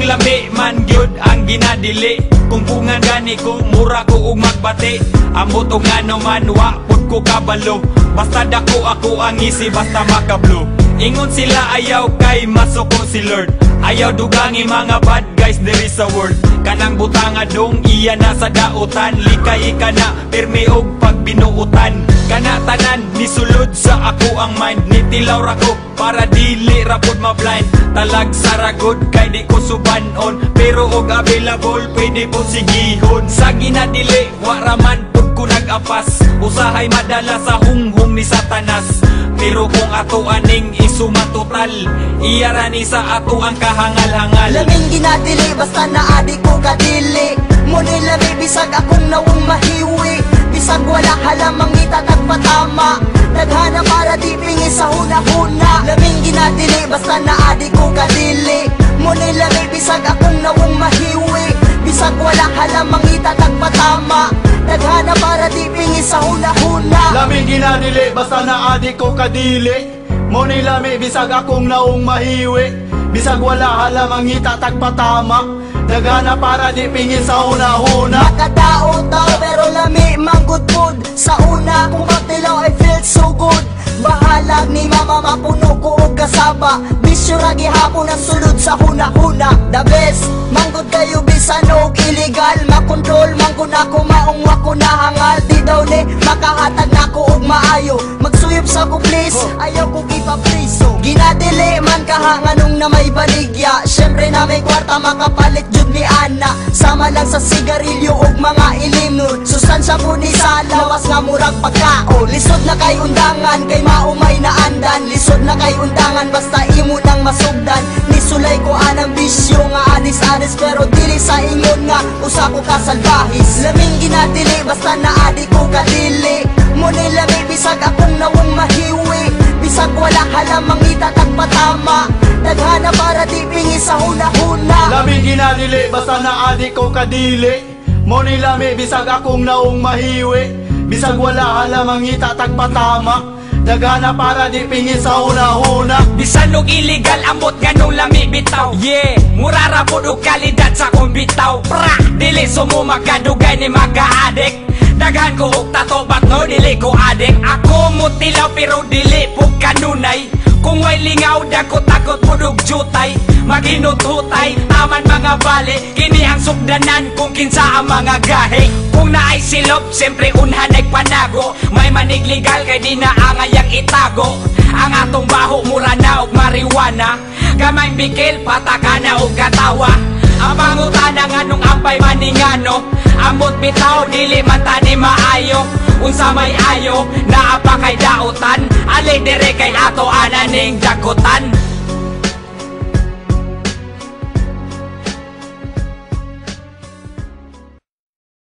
lami man gyud ang ginadili. Kung pungan gani ko, mura ko ug magbati. Ambot og ano man, wa pud ko kabalo. Basta dako ako ang isi, basta makablo. Ingon sila ayaw kay masuko si Lord. Ayaw dugangi mga bad guys there is a word. Kanang butanga dong iya na sa dautan. Likay ka na, pirmi og pagbinuutan. Kana tanan, nisulod sa ako ang mind. Nitilaw ra ko, para dili ra pod ma-blind. Talag saragod, kay di ko subanon. Pero og available, pwede po sigihon. Sa ginadili, waraman pod ko nag-apas. Usahay madala sa hunghong ni Satanas. Pero kung ato aning isumatotal, iyarani sa ato ang kahangal-hangal. Laming ginadili, basta naadi ko kadili. Muni lami, bisag akong nawong mahiwi. Bisag wala halamang itatagpatama. Naghana para di pingi sa huna-huna. Laming ginadili, basta naadi ko kadili. Muni lami, bisag akong nawong mahiwi. Bisag wala halamang itatagpatama. Naghana para di pingi sa huna-huna. Laming ginadili, basta naadi ko kadili. Muni lami, bisag akong naong mahiwi. Bisag wala halamang itatagpatama. Naghana para di pingin sa una-una. Nakadao tao pero lami manggod pod. Sa una kung magtilaw I feel so good. Bahalag ni mama mapuno ko og kasaba. Bisyo ra gihapon ang sulod sa huna-huna. The best, manggod kayo bisan og illegal. Makontrol manggod ako maong wako nahangal. Di daw ni makahatag nako og maayo. Magsuyop sa ko please, ayaw ko gipapriso. Ginadili man kaha nganong na may baligya. Syempre na may kwarta makapalit jud ni Ana. Sama lang sa sigarilyo og mga ilimnon. Sustansya po ni sa lawas nga murag pagkaon. Lisod na kay undangan, kay maumay na andan. Lisod na kay undangan, basta imo nang masugdan. Nisulay ko anang bisyo nga anis-anis. Pero dili sa ingon nga, usa ko kasalbahis. Laming ginadili, basta naadi ko kadili. Muni lami, bisag akong nawong mahiwi. Bisag wala halamang itatagpatama. Naghana para di pingi sa huna-huna. Laming ginadili, basta naadi ko kadili. Muni lami, bisag akong naong mahiwi. Bisag wala halamang itatagpatama. Naghana para di pingi sa huna-huna. Bisan og illegal, ambot ganong lami bitaw. Yeah, murara po og kalidad sa kong bitaw. Pra, dili sumo makadugay ni maka-addict. Daghan ko og tato, but no dili ko adik. Ako mutilaw pero dili po kanunay. Kung may lingaw, dako takot po og jutay. Maghinututay, aman mga bali. Kini ang sugdanan kung kinsa ang mga gahe. Kung naay silop, siyempre unhan ay panago. May manig legal kay di na angayang itago. Ang atong baho, mura na og marijuana. Gamay bikil, pataka na og katawa. Ang pangutana nga nung ampay maningano. Amot bitaw, dili mata ni maayo. Unsa may ayo, naapa kay dautan. Ali dire kay ato ananing dagutan.